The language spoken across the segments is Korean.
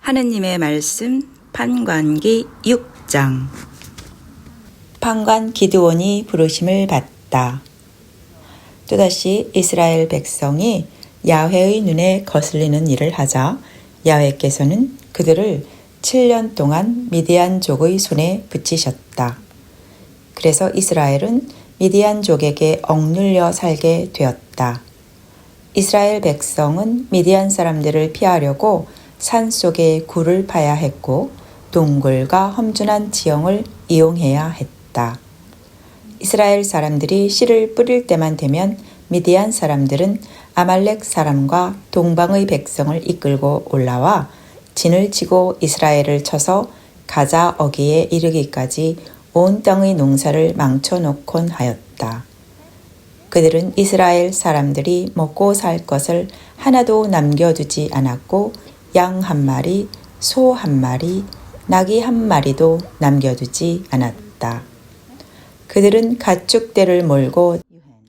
하느님의 말씀 판관기 6장. 판관 기드온이 부르심을 받다. 또다시 이스라엘 백성이 야훼의 눈에 거슬리는 일을 하자 야훼께서는 그들을 7년 동안 미디안족의 손에 붙이셨다. 그래서 이스라엘은 미디안족에게 억눌려 살게 되었다. 이스라엘 백성은 미디안 사람들을 피하려고 산속에 굴을 파야 했고 동굴과 험준한 지형을 이용해야 했다. 이스라엘 사람들이 씨를 뿌릴 때만 되면 미디안 사람들은 아말렉 사람과 동방의 백성을 이끌고 올라와 진을 치고 이스라엘을 쳐서 가자 어기에 이르기까지 온 땅의 농사를 망쳐놓곤 하였다. 그들은 이스라엘 사람들이 먹고 살 것을 하나도 남겨두지 않았고 양 한 마리, 소 한 마리, 나귀 한 마리도 남겨두지 않았다. 그들은 가축대를 몰고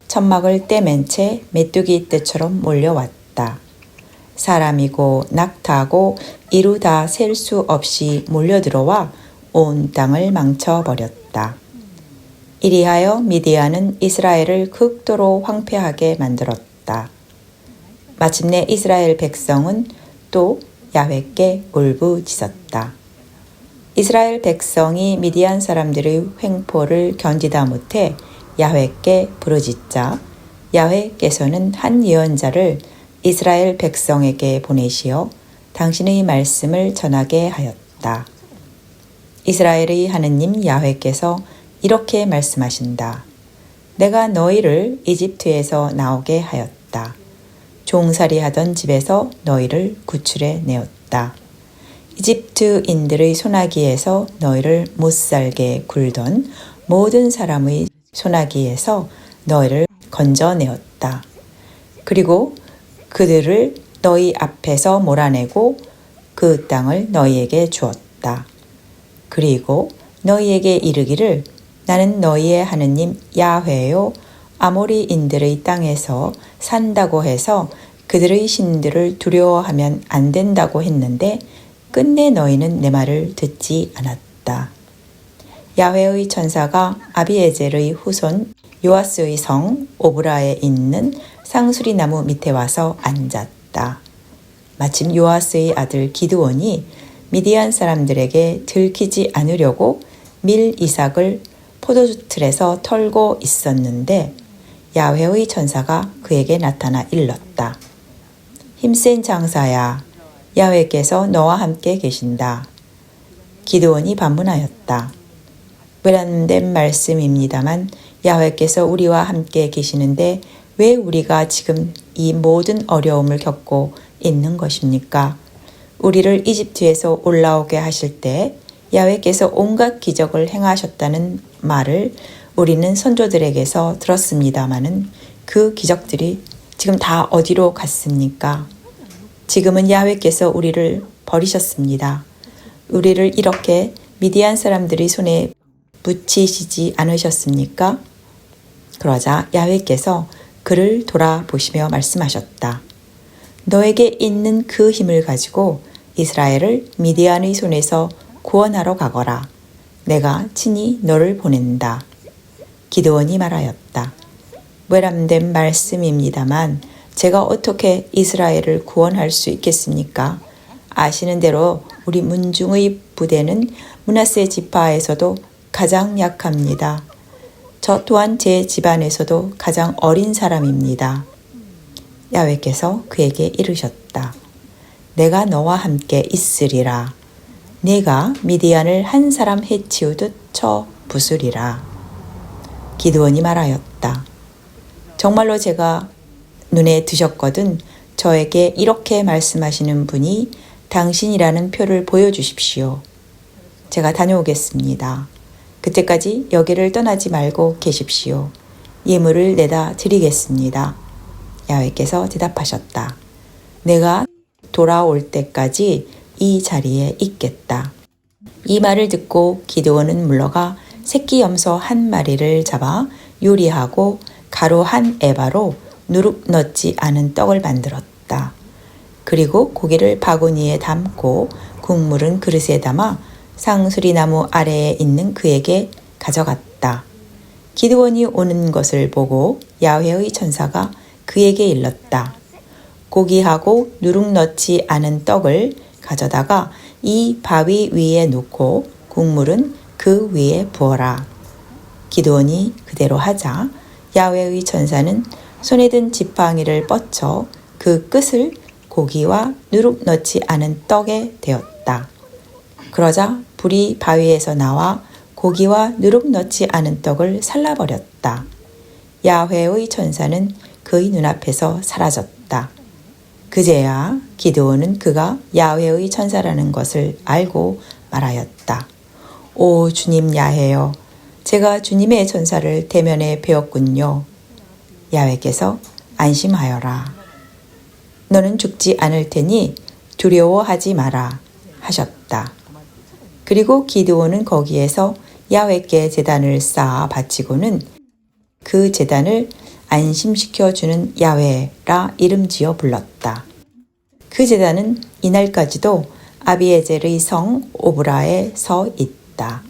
천막을 떼맨 채 메뚜기 떼처럼 몰려왔다. 사람이고 낙타고 이루 다 셀 수 없이 몰려들어와 온 땅을 망쳐버렸다. 이리하여 미디안은 이스라엘을 극도로 황폐하게 만들었다. 마침내 이스라엘 백성은 또 야훼께 울부짖었다. 이스라엘 백성이 미디안 사람들의 횡포를 견디다 못해 야훼께 부르짖자 야훼께서는 한 예언자를 이스라엘 백성에게 보내시어 당신의 말씀을 전하게 하였다. 이스라엘의 하느님 야훼께서 이렇게 말씀하신다. 내가 너희를 이집트에서 나오게 하였다. 종살이하던 집에서 너희를 구출해 내었다. 이집트인들의 소나기에서 너희를 못살게 굴던 모든 사람의 소나기에서 너희를 건져내었다. 그리고 그들을 너희 앞에서 몰아내고 그 땅을 너희에게 주었다. 그리고 너희에게 이르기를 나는 너희의 하느님 야훼요 아모리인들의 땅에서 산다고 해서 그들의 신들을 두려워하면 안 된다고 했는데 끝내 너희는 내 말을 듣지 않았다. 야훼의 천사가 아비에젤의 후손 요아스의 성 오브라에 있는 상수리 나무 밑에 와서 앉았다. 마침 요아스의 아들 기드온이 미디안 사람들에게 들키지 않으려고 밀 이삭을 포도주틀에서 털고 있었는데 야훼의 천사가 그에게 나타나 일렀다. 힘센 장사야, 야훼께서 너와 함께 계신다. 기드온이 반문하였다. 외람된 말씀입니다만 야훼께서 우리와 함께 계시는데 왜 우리가 지금 이 모든 어려움을 겪고 있는 것입니까? 우리를 이집트에서 올라오게 하실 때 야훼께서 온갖 기적을 행하셨다는 말을 우리는 선조들에게서 들었습니다마는 그 기적들이 지금 다 어디로 갔습니까? 지금은 야훼께서 우리를 버리셨습니다. 우리를 이렇게 미디안 사람들의 손에 붙이시지 않으셨습니까? 그러자 야훼께서 그를 돌아보시며 말씀하셨다. 너에게 있는 그 힘을 가지고 이스라엘을 미디안의 손에서 구원하러 가거라. 내가 친히 너를 보낸다. 기드온이 말하였다. 외람된 말씀입니다만 제가 어떻게 이스라엘을 구원할 수 있겠습니까? 아시는 대로 우리 문중의 부대는 므낫세 지파에서도 가장 약합니다. 저 또한 제 집안에서도 가장 어린 사람입니다. 야훼께서 그에게 이르셨다. 내가 너와 함께 있으리라. 네가 미디안을 한 사람 해치우듯 쳐 부수리라. 기드온이 말하였다. 정말로 제가 눈에 드셨거든 저에게 이렇게 말씀하시는 분이 당신이라는 표를 보여주십시오. 제가 다녀오겠습니다. 그때까지 여기를 떠나지 말고 계십시오. 예물을 내다 드리겠습니다. 야훼께서 대답하셨다. 내가 돌아올 때까지 이 자리에 있겠다. 이 말을 듣고 기드온은 물러가 새끼 염소 한 마리를 잡아 요리하고 가루 한 에바로 누룩 넣지 않은 떡을 만들었다. 그리고 고기를 바구니에 담고 국물은 그릇에 담아 상수리나무 아래에 있는 그에게 가져갔다. 기드온이 오는 것을 보고 야훼의 천사가 그에게 일렀다. 고기하고 누룩 넣지 않은 떡을 가져다가 이 바위 위에 놓고 국물은 그 위에 부어라. 기드온이 그대로 하자 야훼의 천사는 손에 든 지팡이를 뻗쳐 그 끝을 고기와 누룩 넣지 않은 떡에 대었다. 그러자 불이 바위에서 나와 고기와 누룩 넣지 않은 떡을 살라버렸다. 야훼의 천사는 그의 눈앞에서 사라졌다. 그제야 기드온은 그가 야훼의 천사라는 것을 알고 말하였다. 오 주님 야훼여, 제가 주님의 천사를 대면에 뵈었군요. 야훼께서 안심하여라. 너는 죽지 않을 테니 두려워하지 마라 하셨다. 그리고 기드온은 거기에서 야훼께 제단을 쌓아 바치고는 그 제단을 안심시켜주는 야훼라 이름지어 불렀다. 그 제단은 이날까지도 아비에젤의 성 오브라에 서 있다.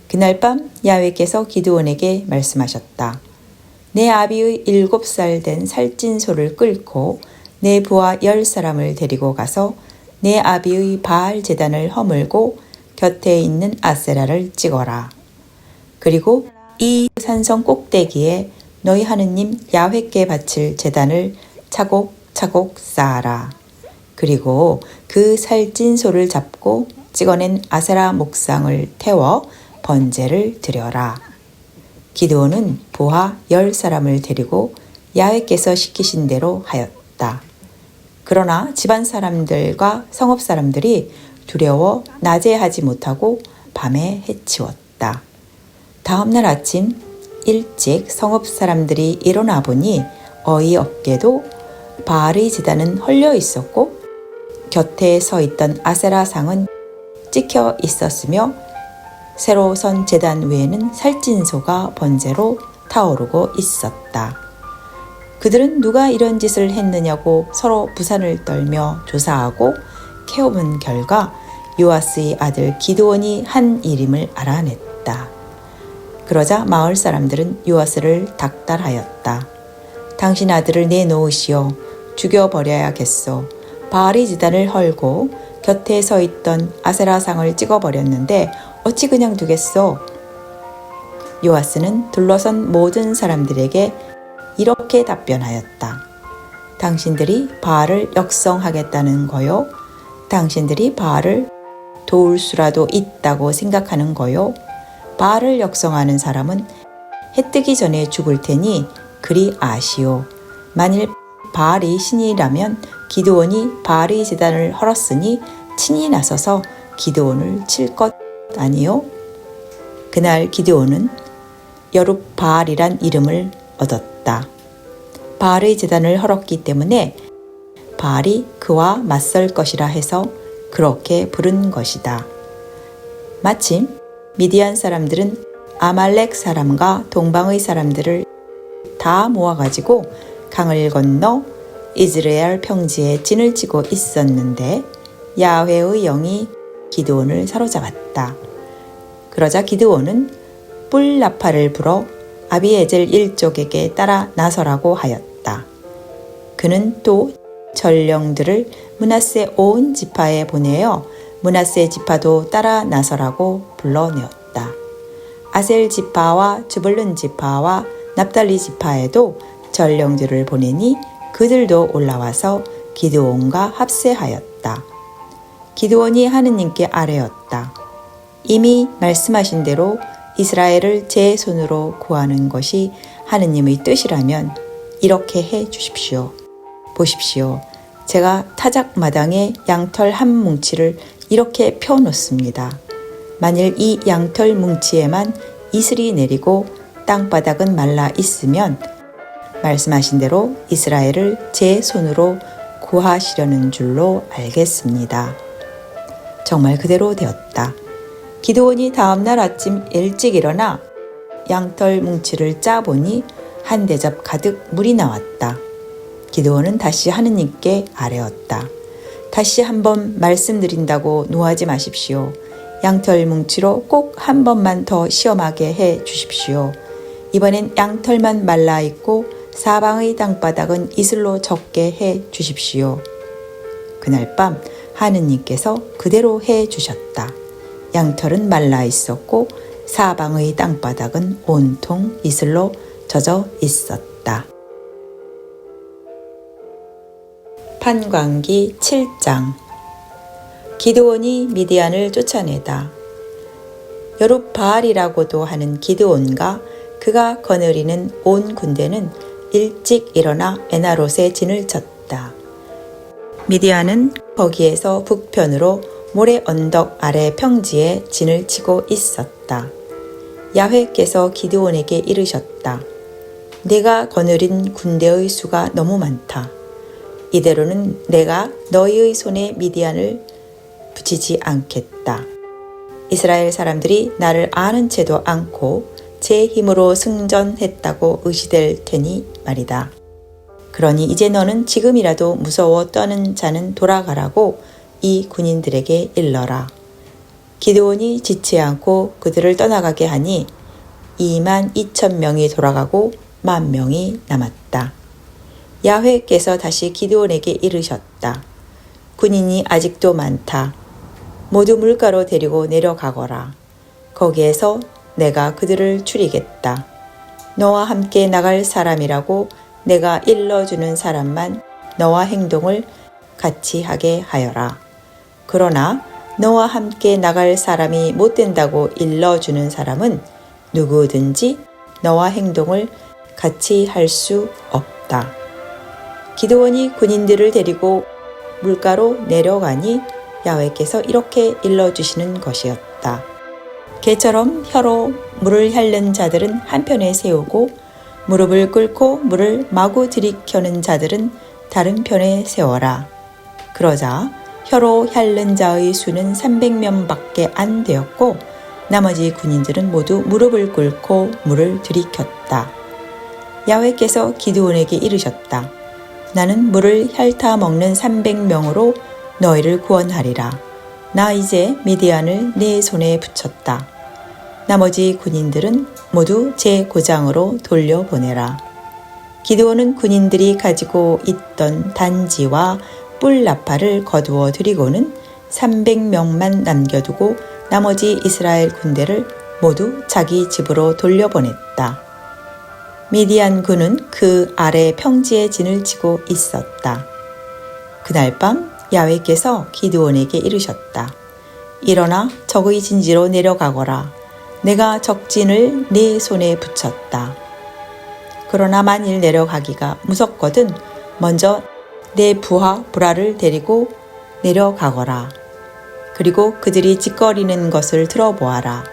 그날 밤 야훼께서 기드온에게 말씀하셨다. 내 아비의 7살 된 살찐 소를 끌고 내 부하 10사람을 데리고 가서 내 아비의 바알 제단을 허물고 곁에 있는 아세라를 찍어라. 그리고 이 산성 꼭대기에 너희 하느님 야훼께 바칠 제단을 차곡차곡 쌓아라. 그리고 그 살찐 소를 잡고 찍어낸 아세라 목상을 태워 번제를 드려라. 기드온은 부하 10사람을 데리고 야훼께서 시키신 대로 하였다. 그러나 집안 사람들과 성읍 사람들이 두려워 낮에 하지 못하고 밤에 해치웠다. 다음 날 아침 일찍 성읍 사람들이 일어나 보니 어이없게도 바알의 제단은 헐려 있었고 곁에 서 있던 아세라 상은 찍혀 있었으며 새로 선 제단 위에는 살찐 소가 번제로 타오르고 있었다. 그들은 누가 이런 짓을 했느냐고 서로 부산을 떨며 조사하고 캐어본 결과 요아스의 아들 기드온이 한 일임을 알아냈다. 그러자 마을 사람들은 요아스를 닥달하였다. 당신 아들을 내놓으시오. 죽여버려야겠소. 바알의 제단을 헐고 곁에 서 있던 아세라상을 찍어버렸는데 어찌 그냥 두겠소? 요아스는 둘러선 모든 사람들에게 이렇게 답변하였다. 당신들이 바알을 역성하겠다는 거요? 당신들이 바알을 도울 수라도 있다고 생각하는 거요? 바알을 역성하는 사람은 해 뜨기 전에 죽을 테니 그리 아시오. 만일 바알이 신이라면 기드온이 바알의 제단을 헐었으니 친히 나서서 기드온을 칠 것 아니요? 그날 기드온은 여룹바알이란 이름을 얻었다. 바알의 제단을 헐었기 때문에 바알이 그와 맞설 것이라 해서 그렇게 부른 것이다. 마침 미디안 사람들은 아말렉 사람과 동방의 사람들을 다 모아가지고 강을 건너 이스라엘 평지에 진을 치고 있었는데 야훼의 영이 기드온을 사로잡았다. 그러자 기드온은 뿔나팔을 불어 아비에젤 일족에게 따라 나서라고 하였다. 그는 또 전령들을 므낫세 온 지파에 보내어 므낫세 지파도 따라 나서라고 불러내었다. 아셀 지파와 즈불룬 지파와 납달리 지파에도 전령들을 보내니 그들도 올라와서 기드온과 합세하였다. 기드온이 하느님께 아뢰었다. 이미 말씀하신 대로 이스라엘을 제 손으로 구하는 것이 하느님의 뜻이라면 이렇게 해 주십시오. 보십시오. 제가 타작마당에 양털 한 뭉치를 이렇게 펴놓습니다. 만일 이 양털 뭉치에만 이슬이 내리고 땅바닥은 말라 있으면 말씀하신 대로 이스라엘을 제 손으로 구하시려는 줄로 알겠습니다. 정말 그대로 되었다. 기드온이 다음날 아침 일찍 일어나 양털 뭉치를 짜보니 한 대접 가득 물이 나왔다. 기드온은 다시 하느님께 아뢰었다. 다시 한번 말씀드린다고 노하지 마십시오. 양털 뭉치로 꼭 한 번만 더 시험하게 해 주십시오. 이번엔 양털만 말라 있고 사방의 땅바닥은 이슬로 젖게 해 주십시오. 그날 밤 하느님께서 그대로 해 주셨다. 양털은 말라 있었고 사방의 땅바닥은 온통 이슬로 젖어 있었다. 판광기 7장. 기드온이 미디안을 쫓아내다. 여룻바알이라고도 하는 기드온과 그가 거느리는 온 군대는 일찍 일어나 에나롯에 진을 쳤다. 미디안은 거기에서 북편으로 모래 언덕 아래 평지에 진을 치고 있었다. 야훼께서 기드온에게 이르셨다. 내가 거느린 군대의 수가 너무 많다. 이대로는 내가 너희의 손에 미디안을 붙이지 않겠다. 이스라엘 사람들이 나를 아는 채도 않고 제 힘으로 승전했다고 의시될 테니 말이다. 그러니 이제 너는 지금이라도 무서워 떠는 자는 돌아가라고 이 군인들에게 일러라. 기드온이 지치 않고 그들을 떠나가게 하니 22,000명이 돌아가고 10,000명이 남았다. 야훼께서 다시 기드온에게 이르셨다. 군인이 아직도 많다. 모두 물가로 데리고 내려가거라. 거기에서 내가 그들을 줄이겠다. 너와 함께 나갈 사람이라고 내가 일러주는 사람만 너와 행동을 같이 하게 하여라. 그러나 너와 함께 나갈 사람이 못 된다고 일러주는 사람은 누구든지 너와 행동을 같이 할 수 없다. 기드온이 군인들을 데리고 물가로 내려가니 야훼께서 이렇게 일러주시는 것이었다. 개처럼 혀로 물을 핥는 자들은 한편에 세우고 무릎을 꿇고 물을 마구 들이켜는 자들은 다른 편에 세워라. 그러자 혀로 핥는 자의 수는 300명밖에 안 되었고 나머지 군인들은 모두 무릎을 꿇고 물을 들이켰다. 야훼께서 기드온에게 이르셨다. 나는 물을 핥아 먹는 300명으로 너희를 구원하리라. 나 이제 미디안을 네 손에 붙였다. 나머지 군인들은 모두 제 고장으로 돌려보내라. 기드온은 군인들이 가지고 있던 단지와 뿔나팔을 거두어 들이고는 300명만 남겨두고 나머지 이스라엘 군대를 모두 자기 집으로 돌려보냈다. 미디안 군은 그 아래 평지에 진을 치고 있었다. 그날 밤 야훼께서 기드온에게 이르셨다. 일어나 적의 진지로 내려가거라. 내가 적진을 네 손에 붙였다. 그러나 만일 내려가기가 무섭거든 먼저 내 부하 브라를 데리고 내려가거라. 그리고 그들이 짓거리는 것을 들어보아라.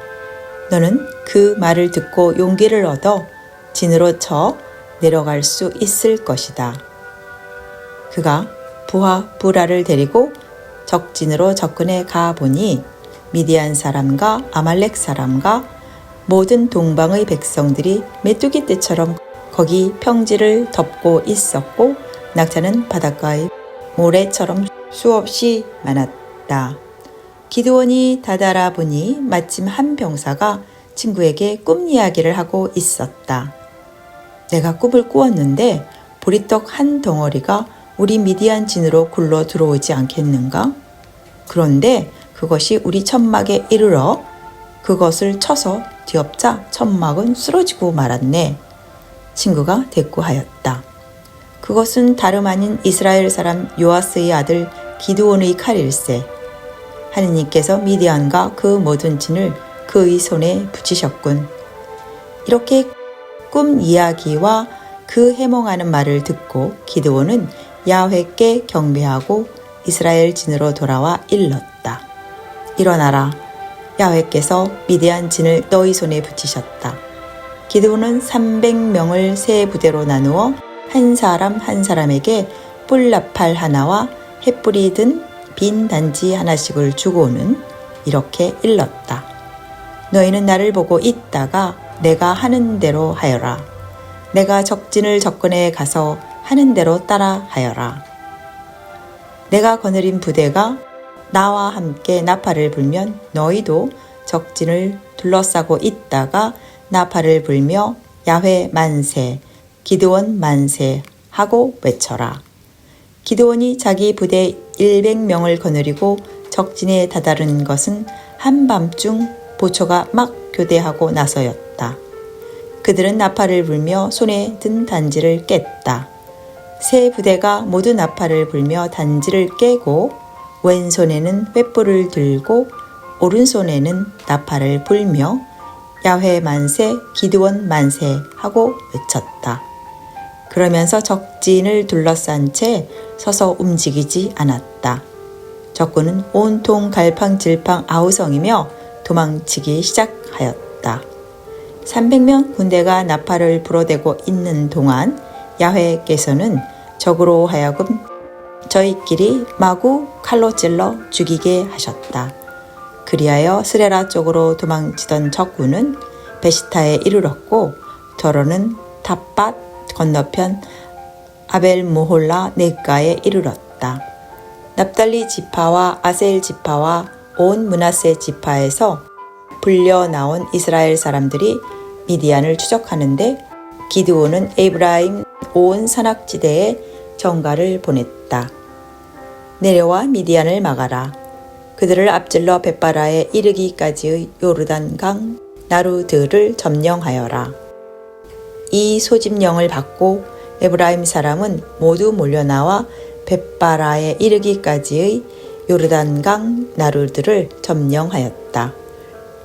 너는 그 말을 듣고 용기를 얻어 진으로 쳐 내려갈 수 있을 것이다. 그가 부하 브라를 데리고 적진으로 접근해 가보니 미디안 사람과 아말렉 사람과 모든 동방의 백성들이 메뚜기 떼처럼 거기 평지를 덮고 있었고 낙타는 바닷가의 모래처럼 수없이 많았다. 기드온이 다다라보니 마침 한 병사가 친구에게 꿈 이야기를 하고 있었다. 내가 꿈을 꾸었는데 보리떡 한 덩어리가 우리 미디안 진으로 굴러 들어오지 않겠는가? 그런데 그것이 우리 천막에 이르러 그것을 쳐서 뒤엎자 천막은 쓰러지고 말았네. 친구가 대꾸하였다. 그것은 다름 아닌 이스라엘 사람 요아스의 아들 기드온의 칼일세. 하느님께서 미디안과 그 모든 진을 그의 손에 붙이셨군. 이렇게 꿈 이야기와 그 해몽하는 말을 듣고 기드온은 야훼께 경배하고 이스라엘 진으로 돌아와 일렀다. 일어나라. 야훼께서 미디안 진을 너희 손에 붙이셨다. 기드온은 300명을 세 부대로 나누어 한 사람 한 사람에게 뿔나팔 하나와 횃불이 든 빈 단지 하나씩을 주고는 이렇게 일렀다. 너희는 나를 보고 있다가 내가 하는 대로 하여라. 내가 적진을 접근해 가서 하는 대로 따라 하여라. 내가 거느린 부대가 나와 함께 나팔을 불면 너희도 적진을 둘러싸고 있다가 나팔을 불며 야훼 만세, 기드온 만세 하고 외쳐라. 기드온이 자기 부대 100명을 거느리고 적진에 다다른 것은 한밤중 보초가 막 교대하고 나서였다. 그들은 나팔을 불며 손에 든 단지를 깼다. 세 부대가 모두 나팔을 불며 단지를 깨고 왼손에는 횃불을 들고 오른손에는 나팔을 불며 야훼 만세, 기드온 만세 하고 외쳤다. 그러면서 적진을 둘러싼 채 서서 움직이지 않았다. 적군은 온통 갈팡질팡 아우성이며 도망치기 시작하였다. 300명 군대가 나팔을 불어대고 있는 동안 야훼께서는 적으로 하여금 저희끼리 마구 칼로 찔러 죽이게 하셨다. 그리하여 스레라 쪽으로 도망치던 적군은 베시타에 이르렀고 더러는 탑밭 건너편 아벨무홀라 냇가에 이르렀다. 납달리 지파와 아셀 지파와 온 므낫세 지파에서 불려 나온 이스라엘 사람들이 미디안을 추적하는데 기드온은 에브라임 온 산악지대에 정가를 보냈다. 내려와 미디안을 막아라. 그들을 앞질러 벳바라에 이르기까지의 요르단강 나루들을 점령하여라. 이 소집령을 받고 에브라임 사람은 모두 몰려나와 벳바라에 이르기까지의 요르단강 나루들을 점령하였다.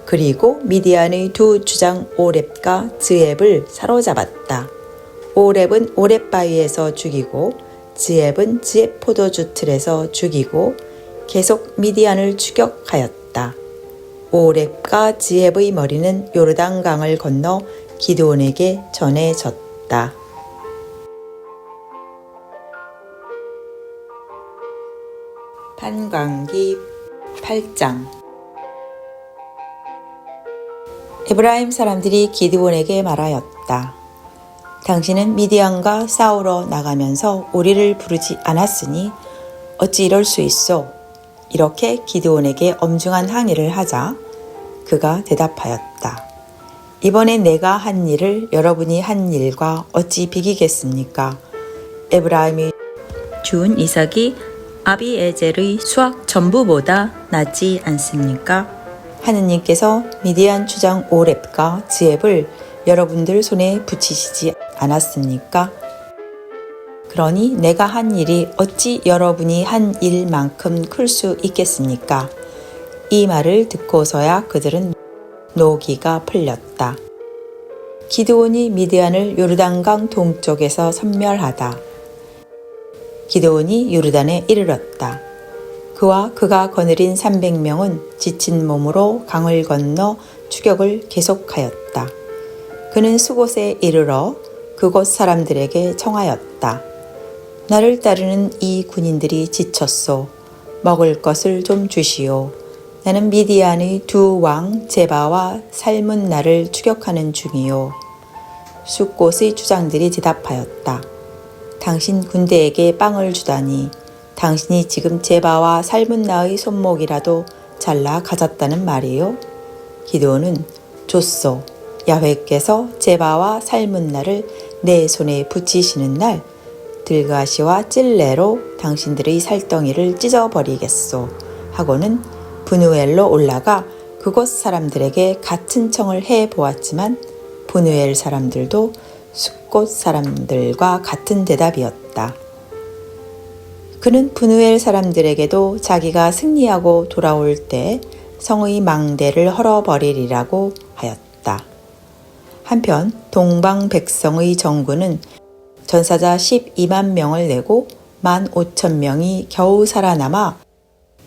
그리고 미디안의 두 주장 오렙과 즈앱을 사로잡았다. 오렙은 오렙 바위에서 죽이고 즈앱은 즈앱 포도주 틀에서 죽이고 계속 미디안을 추격하였다. 오렙과 즈앱의 머리는 요르단강을 건너 기드온에게 전해졌다. 판광기 8장. 에브라임 사람들이 기드온에게 말하였다. 당신은 미디안과 싸우러 나가면서 우리를 부르지 않았으니 어찌 이럴 수 있소? 이렇게 기드온에게 엄중한 항의를 하자 그가 대답하였다. 이번에 내가 한 일을 여러분이 한 일과 어찌 비기겠습니까? 에브라임이 준 이삭이 아비에젤의 수확 전부보다 낫지 않습니까? 하느님께서 미디안 주장 오렙과 즈앱을 여러분들 손에 붙이시지 않았습니까? 그러니 내가 한 일이 어찌 여러분이 한 일만큼 클 수 있겠습니까? 이 말을 듣고서야 그들은 노기가 풀렸다. 기드온이 미디안을 요르단강 동쪽에서 섬멸하다. 기드온이 요르단에 이르렀다. 그와 그가 거느린 300명은 지친 몸으로 강을 건너 추격을 계속하였다. 그는 수곳에 이르러 그곳 사람들에게 청하였다. 나를 따르는 이 군인들이 지쳤소. 먹을 것을 좀 주시오. 나는 미디안의 두 왕 제바와 살문나를 추격하는 중이요. 숫곳의 주장들이 대답하였다. 당신 군대에게 빵을 주다니 당신이 지금 제바와 살문나의 손목이라도 잘라 가졌다는 말이요. 기드온은 줬소. 야훼께서 제바와 살문나를 내 손에 붙이시는 날 들가시와 찔레로 당신들의 살덩이를 찢어버리겠소 하고는 브누엘로 올라가 그곳 사람들에게 같은 청을 해보았지만 브누엘 사람들도 숫곳 사람들과 같은 대답이었다. 그는 브누엘 사람들에게도 자기가 승리하고 돌아올 때 성의 망대를 헐어버리리라고 하였다. 한편 동방 백성의 정군은 전사자 12만 명을 내고 15,000명이 겨우 살아남아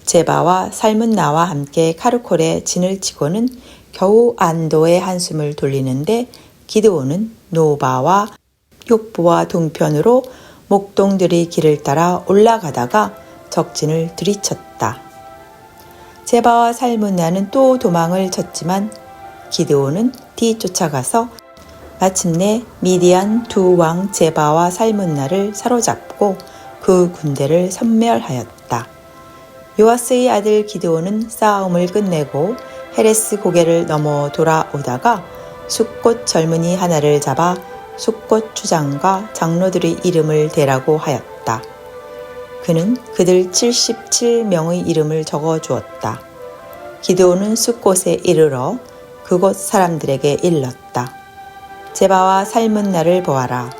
제바와 살문나와 함께 카르콜에 진을 치고는 겨우 안도의 한숨을 돌리는데 기드온은 노바와 욕보와 동편으로 목동들의 길을 따라 올라가다가 적진을 들이쳤다. 제바와 살문나는 또 도망을 쳤지만 기드온은 뒤쫓아가서 마침내 미디안 두 왕 제바와 살문나를 사로잡고 그 군대를 섬멸하였다. 요아스의 아들 기드온은 싸움을 끝내고 헤레스 고개를 넘어 돌아오다가 숫꽃 젊은이 하나를 잡아 숫꽃 주장과 장로들의 이름을 대라고 하였다. 그는 그들 77명의 이름을 적어 주었다. 기드온은 숫꽃에 이르러 그곳 사람들에게 일렀다. 제바와 살문나를 보아라.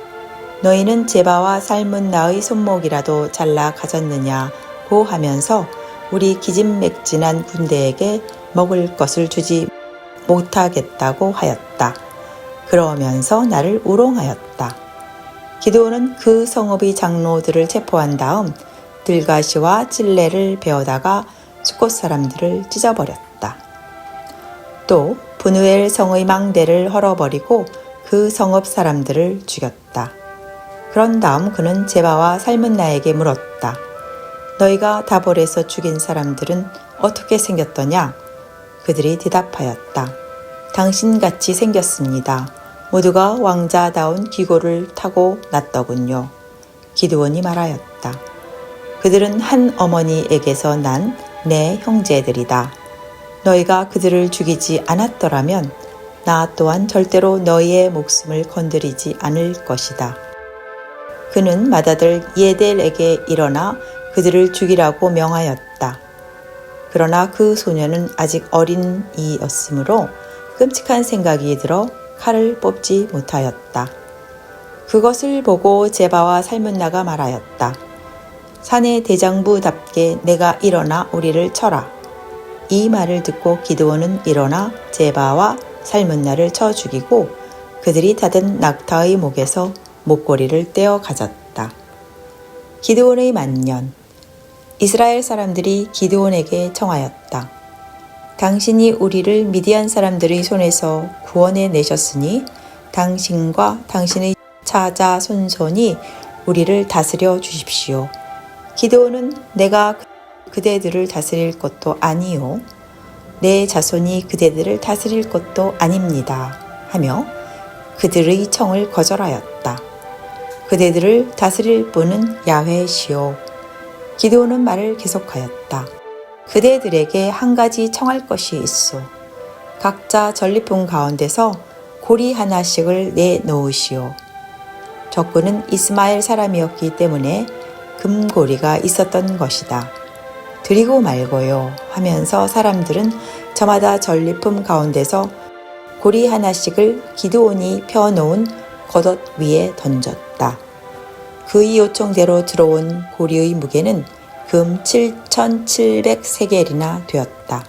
너희는 제바와 살문나의 손목이라도 잘라 가졌느냐고 하면서 우리 기진맥진한 군대에게 먹을 것을 주지 못하겠다고 하였다. 그러면서 나를 우롱하였다. 기드온은 그 성읍의 장로들을 체포한 다음 들가시와 찔레를 베어다가 숫꽃 사람들을 찢어버렸다. 또 분우엘 성의 망대를 헐어버리고 그 성읍 사람들을 죽였다. 그런 다음 그는 제바와 살문나에게 물었다. 너희가 다볼에서 죽인 사람들은 어떻게 생겼더냐? 그들이 대답하였다. 당신같이 생겼습니다. 모두가 왕자다운 기고를 타고 났더군요. 기드온이 말하였다. 그들은 한 어머니에게서 난 내 형제들이다. 너희가 그들을 죽이지 않았더라면 나 또한 절대로 너희의 목숨을 건드리지 않을 것이다. 그는 맏아들 예델에게 일어나 그들을 죽이라고 명하였다. 그러나 그 소년은 아직 어린이였으므로 끔찍한 생각이 들어 칼을 뽑지 못하였다. 그것을 보고 제바와 살문나가 말하였다. 사내 대장부답게 내가 일어나 우리를 쳐라. 이 말을 듣고 기드온은 일어나 제바와 살문나를 쳐 죽이고 그들이 닫은 낙타의 목에서 목걸이를 떼어 가졌다. 기드온의 만년. 이스라엘 사람들이 기드온에게 청하였다. 당신이 우리를 미디안 사람들의 손에서 구원해 내셨으니 당신과 당신의 차자 손손이 우리를 다스려 주십시오. 기드온은 내가 그대들을 다스릴 것도 아니요 내 자손이 그대들을 다스릴 것도 아닙니다 하며 그들의 청을 거절하였다. 그대들을 다스릴 분은 야훼시오. 기드온은 말을 계속하였다. 그대들에게 한 가지 청할 것이 있소. 각자 전리품 가운데서 고리 하나씩을 내놓으시오. 적군은 이스마엘 사람이었기 때문에 금고리가 있었던 것이다. 드리고 말고요 하면서 사람들은 저마다 전리품 가운데서 고리 하나씩을 기드온이 펴놓은 겉옷 위에 던졌다. 그의 요청대로 들어온 고리의 무게는 금 7,700세겔이나 되었다.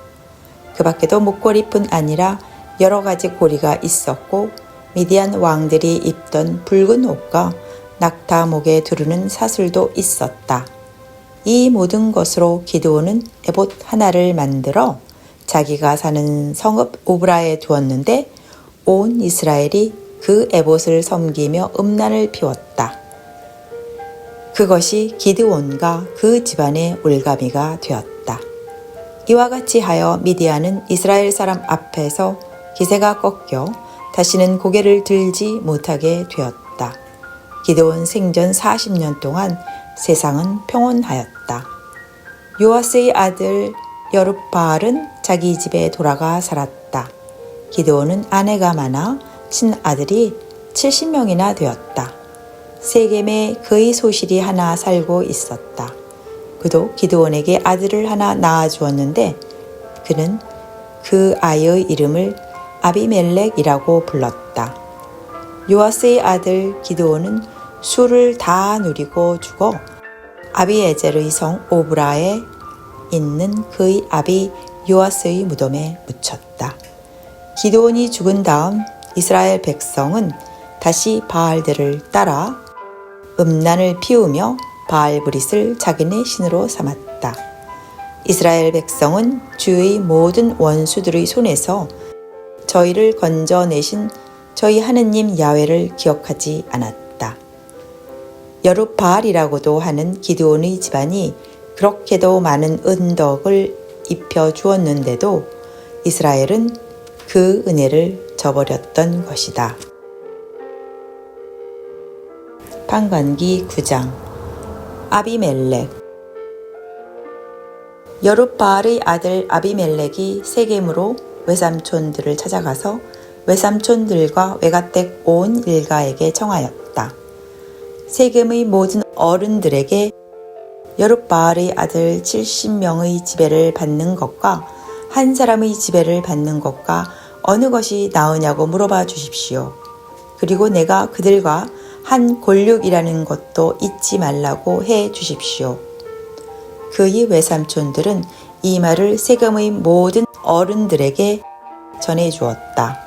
그 밖에도 목걸이뿐 아니라 여러 가지 고리가 있었고 미디안 왕들이 입던 붉은 옷과 낙타 목에 두르는 사슬도 있었다. 이 모든 것으로 기드온은 에봇 하나를 만들어 자기가 사는 성읍 오브라에 두었는데 온 이스라엘이 그 에봇을 섬기며 음란을 피웠다. 그것이 기드온과 그 집안의 올가미가 되었다. 이와 같이 하여 미디안은 이스라엘 사람 앞에서 기세가 꺾여 다시는 고개를 들지 못하게 되었다. 기드온 생전 40년 동안 세상은 평온하였다. 요아스의 아들 여룹바알은 자기 집에 돌아가 살았다. 기드온은 아내가 많아 친아들이 70명이나 되었다. 세겜에 그의 소실이 하나 살고 있었다. 그도 기드온에게 아들을 하나 낳아주었는데 그는 그 아이의 이름을 아비멜렉이라고 불렀다. 요아스의 아들 기드온은 수를 다 누리고 죽어 아비에젤의 성 오브라에 있는 그의 아비 요아스의 무덤에 묻혔다. 기드온이 죽은 다음 이스라엘 백성은 다시 바알들을 따라 음란을 피우며 바알브릿을 자기네 신으로 삼았다. 이스라엘 백성은 주의 모든 원수들의 손에서 저희를 건져내신 저희 하느님 야훼를 기억하지 않았다. 여룹바알이라고도 하는 기드온의 집안이 그렇게도 많은 은덕을 입혀 주었는데도 이스라엘은 그 은혜를 저버렸던 것이다. 판관기 9장. 아비멜렉. 여룻바알의 아들 아비멜렉이 세겜으로 외삼촌들을 찾아가서 외삼촌들과 외가댁 온 일가에게 청하였다. 세겜의 모든 어른들에게 여룻바알의 아들 70명의 지배를 받는 것과 한 사람의 지배를 받는 것과 어느 것이 나으냐고 물어봐 주십시오. 그리고 내가 그들과 한 골육이라는 것도 잊지 말라고 해 주십시오. 그의 외삼촌들은 이 말을 세겜의 모든 어른들에게 전해 주었다.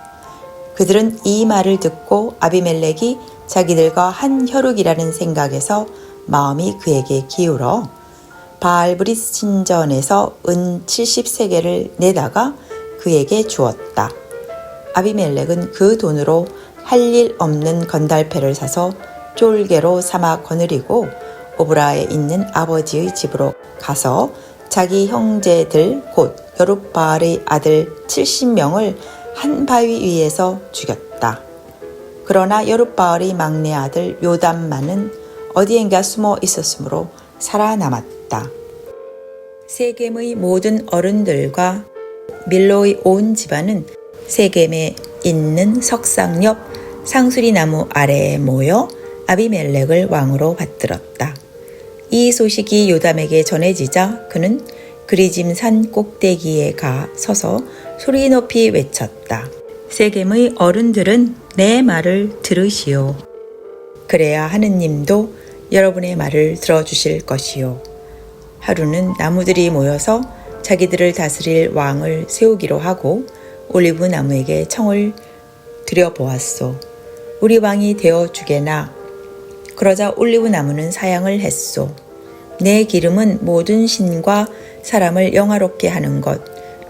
그들은 이 말을 듣고 아비멜렉이 자기들과 한 혈육이라는 생각에서 마음이 그에게 기울어 바알브릿 신전에서 은 70세겔을 내다가 그에게 주었다. 아비멜렉은 그 돈으로 할 일 없는 건달패를 사서 쫄개로 삼아 거느리고 오브라에 있는 아버지의 집으로 가서 자기 형제들 곧 여룻바알의 아들 70명을 한 바위 위에서 죽였다. 그러나 여룻바알의 막내 아들 요담만은 어디엔가 숨어 있었으므로 살아남았다. 세겜의 모든 어른들과 밀로의 온 집안은 세겜에 있는 석상 옆 상수리 나무 아래에 모여 아비멜렉을 왕으로 받들었다. 이 소식이 요담에게 전해지자 그는 그리짐산 꼭대기에 가 서서 소리 높이 외쳤다. 세겜의 어른들은 내 말을 들으시오. 그래야 하느님도 여러분의 말을 들어주실 것이요. 하루는 나무들이 모여서 자기들을 다스릴 왕을 세우기로 하고 올리브 나무에게 청을 드려보았소. 우리 왕이 되어 주게나. 그러자 올리브 나무는 사양을 했소. 내 기름은 모든 신과 사람을 영화롭게 하는 것.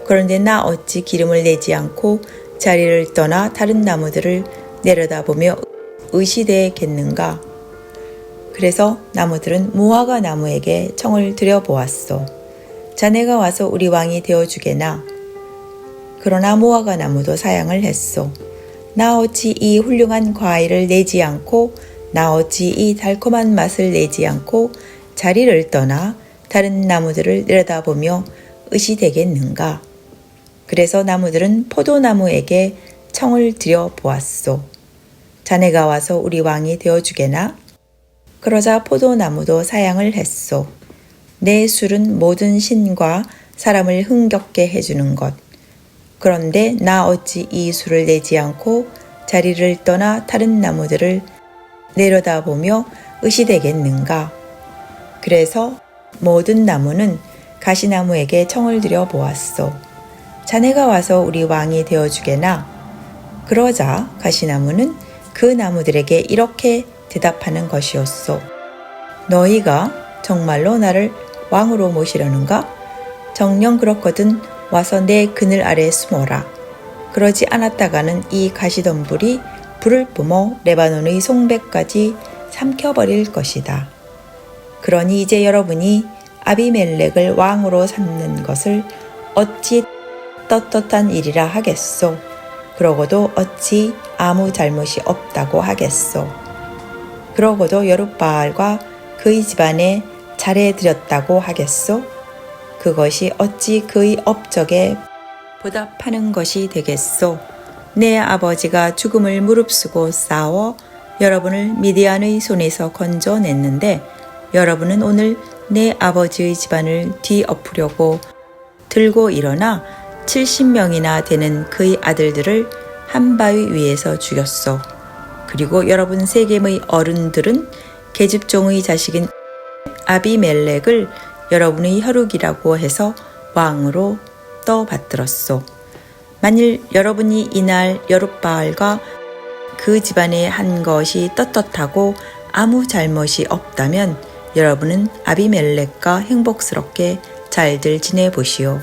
그런데 나 어찌 기름을 내지 않고 자리를 떠나 다른 나무들을 내려다보며 의시되겠는가. 그래서 나무들은 무화과 나무에게 청을 드려보았소. 자네가 와서 우리 왕이 되어주게나. 그러나 무화과 나무도 사양을 했소. 나 어찌 이 훌륭한 과일을 내지 않고 나 어찌 이 달콤한 맛을 내지 않고 자리를 떠나 다른 나무들을 내려다보며 의시되겠는가. 그래서 나무들은 포도나무에게 청을 드려보았소. 자네가 와서 우리 왕이 되어주게나. 그러자 포도나무도 사양을 했소. 내 술은 모든 신과 사람을 흥겹게 해주는 것. 그런데 나 어찌 이 술을 내지 않고 자리를 떠나 다른 나무들을 내려다보며 의시되겠는가. 그래서 모든 나무는 가시나무에게 청을 드려 보았소. 자네가 와서 우리 왕이 되어주게나. 그러자 가시나무는 그 나무들에게 이렇게 대답하는 것이었소. 너희가 정말로 나를 왕으로 모시려는가? 정녕 그렇거든 와서 내 그늘 아래 숨어라. 그러지 않았다가는 이 가시덤불이 불을 뿜어 레바논의 송배까지 삼켜버릴 것이다. 그러니 이제 여러분이 아비멜렉을 왕으로 삼는 것을 어찌 떳떳한 일이라 하겠소. 그러고도 어찌 아무 잘못이 없다고 하겠소. 그러고도 여룻바알과 그의 집안에 잘해드렸다고 하겠소. 그것이 어찌 그의 업적에 보답하는 것이 되겠소. 내 아버지가 죽음을 무릅쓰고 싸워 여러분을 미디안의 손에서 건져냈는데 여러분은 오늘 내 아버지의 집안을 뒤엎으려고 들고 일어나 70명이나 되는 그의 아들들을 한 바위 위에서 죽였소. 그리고 여러분 세겜의 어른들은 계집종의 자식인 아비멜렉을 여러분의 혈육이라고 해서 왕으로 떠받들었소. 만일 여러분이 이날 여룻바알과 그 집안에 한 것이 떳떳하고 아무 잘못이 없다면 여러분은 아비멜렉과 행복스럽게 잘들 지내보시오.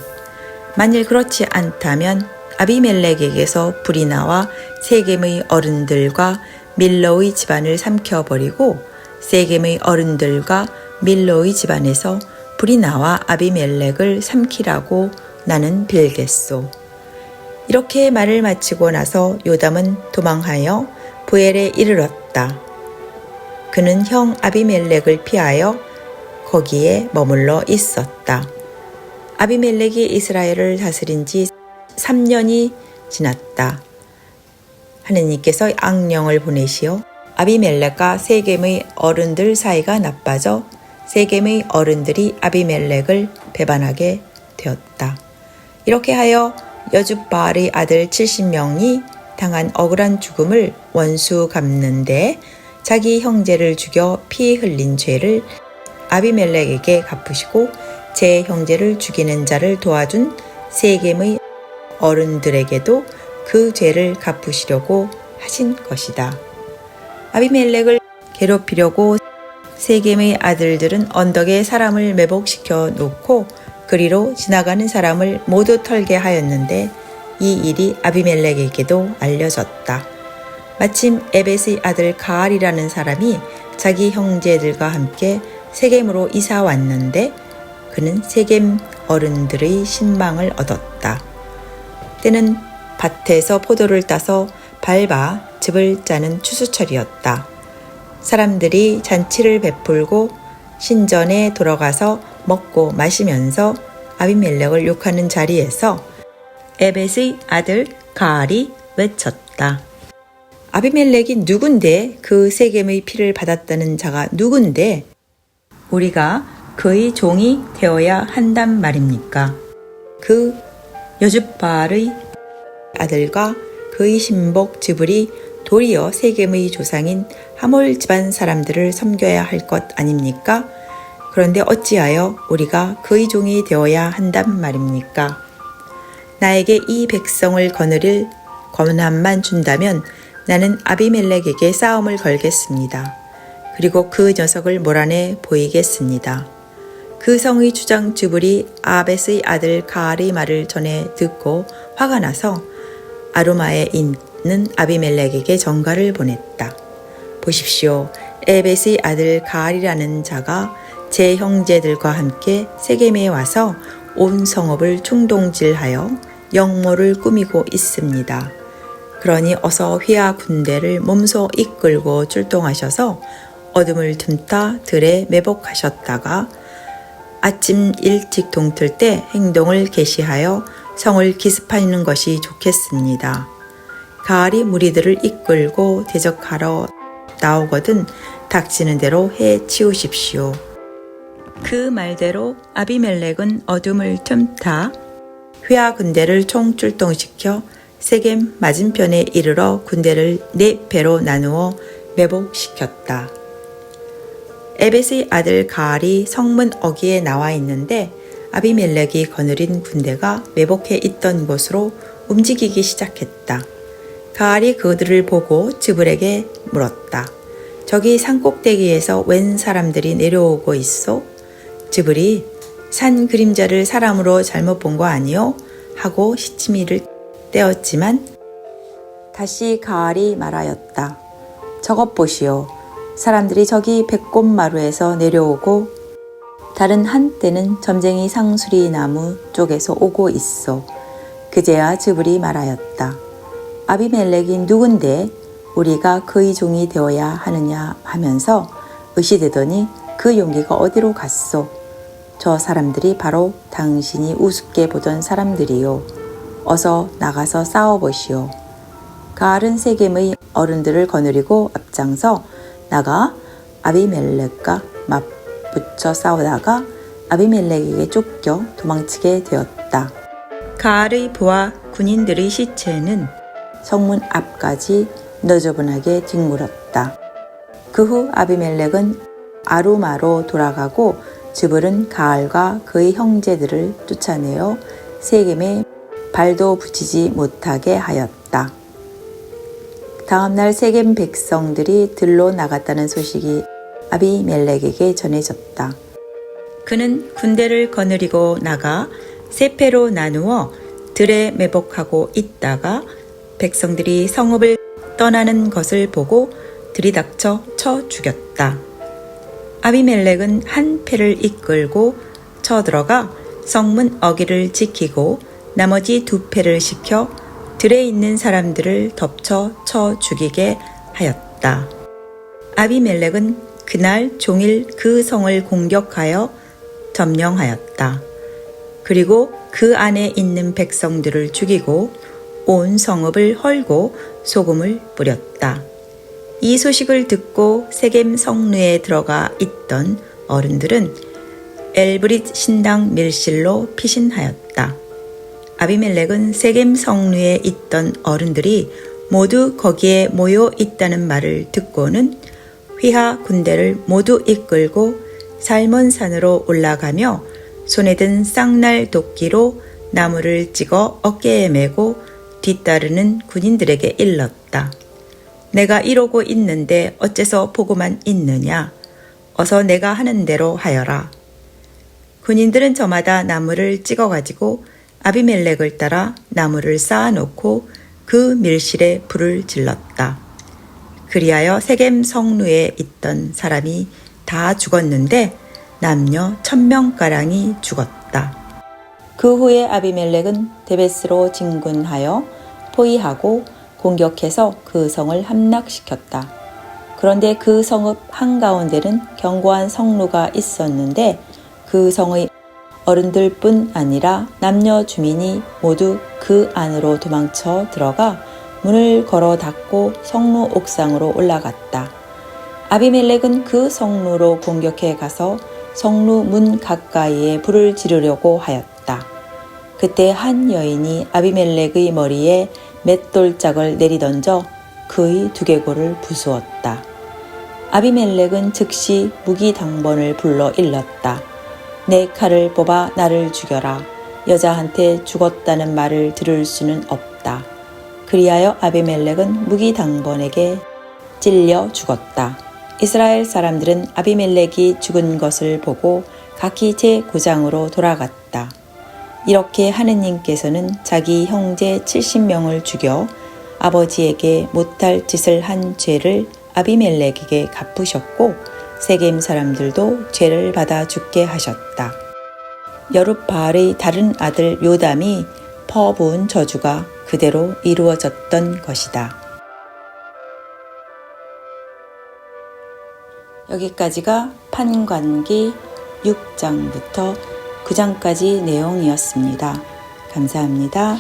만일 그렇지 않다면 아비멜렉에게서 불이 나와 세겜의 어른들과 밀로의 집안을 삼켜버리고 세겜의 어른들과 밀로의 집안에서 불이 나와 아비멜렉을 삼키라고 나는 빌겠소. 이렇게 말을 마치고 나서 요담은 도망하여 부엘에 이르렀다. 그는 형 아비멜렉을 피하여 거기에 머물러 있었다. 아비멜렉이 이스라엘을 다스린 지 3년이 지났다. 하느님께서 악령을 보내시어 아비멜렉과 세겜의 어른들 사이가 나빠져 세겜의 어른들이 아비멜렉을 배반하게 되었다. 이렇게 하여 여줍바알의 아들 70명이 당한 억울한 죽음을 원수 갚는데 자기 형제를 죽여 피 흘린 죄를 아비멜렉에게 갚으시고 제 형제를 죽이는 자를 도와준 세겜의 어른들에게도 그 죄를 갚으시려고 하신 것이다. 아비멜렉을 괴롭히려고 세겜의 아들들은 언덕에 사람을 매복시켜 놓고 그리로 지나가는 사람을 모두 털게 하였는데 이 일이 아비멜렉에게도 알려졌다. 마침 에벳의 아들 가알이라는 사람이 자기 형제들과 함께 세겜으로 이사 왔는데 그는 세겜 어른들의 신망을 얻었다. 때는 밭에서 포도를 따서 밟아 즙을 짜는 추수철이었다. 사람들이 잔치를 베풀고 신전에 돌아가서 먹고 마시면서 아비멜렉을 욕하는 자리에서 에벳의 아들 가알이 외쳤다. 아비멜렉이 누군데 그 세겜의 피를 받았다는 자가 누군데 우리가 그의 종이 되어야 한단 말입니까? 그 여줍바알의 아들과 그의 신복 즈불이 도리어 세겜의 조상인 하몰 집안 사람들을 섬겨야 할 것 아닙니까? 그런데 어찌하여 우리가 그의 종이 되어야 한단 말입니까? 나에게 이 백성을 거느릴 권한만 준다면 나는 아비멜렉에게 싸움을 걸겠습니다. 그리고 그 녀석을 몰아내 보이겠습니다. 그 성의 주장 즈불이 아벳의 아들 가알의 말을 전해 듣고 화가 나서 아루마에 있는 아비멜렉에게 전가를 보냈다. 보십시오. 에벳의 아들 가알이라는 자가 제 형제들과 함께 세겜에 와서 온 성읍을 충동질하여 영모를 꾸미고 있습니다. 그러니 어서 휘하 군대를 몸소 이끌고 출동하셔서 어둠을 틈타 들에 매복하셨다가 아침 일찍 동틀 때 행동을 개시하여 성을 기습하는 것이 좋겠습니다. 가알이 무리들을 이끌고 대적하러 나오거든 닥치는 대로 해 치우십시오. 그 말대로 아비멜렉은 어둠을 틈타 휘하 군대를 총출동시켜 세겜 맞은편에 이르러 군대를 4배로 나누어 매복시켰다. 에벳의 아들 가알이 성문 어귀에 나와 있는데 아비멜렉이 거느린 군대가 매복해 있던 곳으로 움직이기 시작했다. 가알이 그들을 보고 즈불에게 물었다. 저기 산꼭대기에서 웬 사람들이 내려오고 있소? 즈불이 산 그림자를 사람으로 잘못 본 거 아니오? 하고 시치미를 떼었지만 다시 가알이 말하였다. 저것 보시오. 사람들이 저기 백꽃마루에서 내려오고 다른 한때는 점쟁이 상수리 나무 쪽에서 오고 있어. 그제야 즈불이 말하였다. 아비멜렉이 누군데 우리가 그의 종이 되어야 하느냐 하면서 의시되더니 그 용기가 어디로 갔소? 저 사람들이 바로 당신이 우습게 보던 사람들이요. 어서 나가서 싸워보시오. 가알은 세겜의 어른들을 거느리고 앞장서 나가 아비멜렉과 맞붙여 싸우다가 아비멜렉에게 쫓겨 도망치게 되었다. 가알의 부하 군인들의 시체는 성문 앞까지 너저분하게 뒹굴었다. 그 후 아비멜렉은 아루마로 돌아가고 즈불은 가알과 그의 형제들을 쫓아내어 세겜에 발도 붙이지 못하게 하였다. 다음날 세겜 백성들이 들로 나갔다는 소식이 아비멜렉에게 전해졌다. 그는 군대를 거느리고 나가 3패로 나누어 들에 매복하고 있다가 백성들이 성읍을 떠나는 것을 보고 들이닥쳐 쳐 죽였다. 아비멜렉은 한 패를 이끌고 쳐들어가 성문 어귀를 지키고 나머지 2패를 시켜 들에 있는 사람들을 덮쳐 쳐 죽이게 하였다. 아비멜렉은 그날 종일 그 성을 공격하여 점령하였다. 그리고 그 안에 있는 백성들을 죽이고 온 성읍을 헐고 소금을 뿌렸다. 이 소식을 듣고 세겜 성루에 들어가 있던 어른들은 엘브릿 신당 밀실로 피신하였다. 아비멜렉은 세겜 성루에 있던 어른들이 모두 거기에 모여 있다는 말을 듣고는 휘하 군대를 모두 이끌고 살몬산으로 올라가며 손에 든 쌍날 도끼로 나무를 찍어 어깨에 메고 뒤따르는 군인들에게 일렀다. 내가 이러고 있는데 어째서 보고만 있느냐? 어서 내가 하는 대로 하여라. 군인들은 저마다 나무를 찍어가지고 아비멜렉을 따라 나무를 쌓아놓고 그 밀실에 불을 질렀다. 그리하여 세겜 성루에 있던 사람이 다 죽었는데 남녀 1000명가량이 죽었다. 그 후에 아비멜렉은 데베스로 진군하여 포위하고 공격해서 그 성을 함락시켰다. 그런데 그 성읍 한가운데는 견고한 성루가 있었는데 그 성의 어른들뿐 아니라 남녀 주민이 모두 그 안으로 도망쳐 들어가 문을 걸어 닫고 성루 옥상으로 올라갔다. 아비멜렉은 그 성루로 공격해 가서 성루 문 가까이에 불을 지르려고 하였다. 그때 한 여인이 아비멜렉의 머리에 맷돌짝을 내리던져 그의 두개골을 부수었다. 아비멜렉은 즉시 무기당번을 불러 일렀다. 내 칼을 뽑아 나를 죽여라. 여자한테 죽었다는 말을 들을 수는 없다. 그리하여 아비멜렉은 무기당번에게 찔려 죽었다. 이스라엘 사람들은 아비멜렉이 죽은 것을 보고 각기 제 고장으로 돌아갔다. 이렇게 하느님께서는 자기 형제 70명을 죽여 아버지에게 못할 짓을 한 죄를 아비멜렉에게 갚으셨고 세겜 사람들도 죄를 받아 죽게 하셨다. 여룻바알의 다른 아들 요담이 퍼부은 저주가 그대로 이루어졌던 것이다. 여기까지가 판관기 6장부터 9장까지 내용이었습니다. 감사합니다.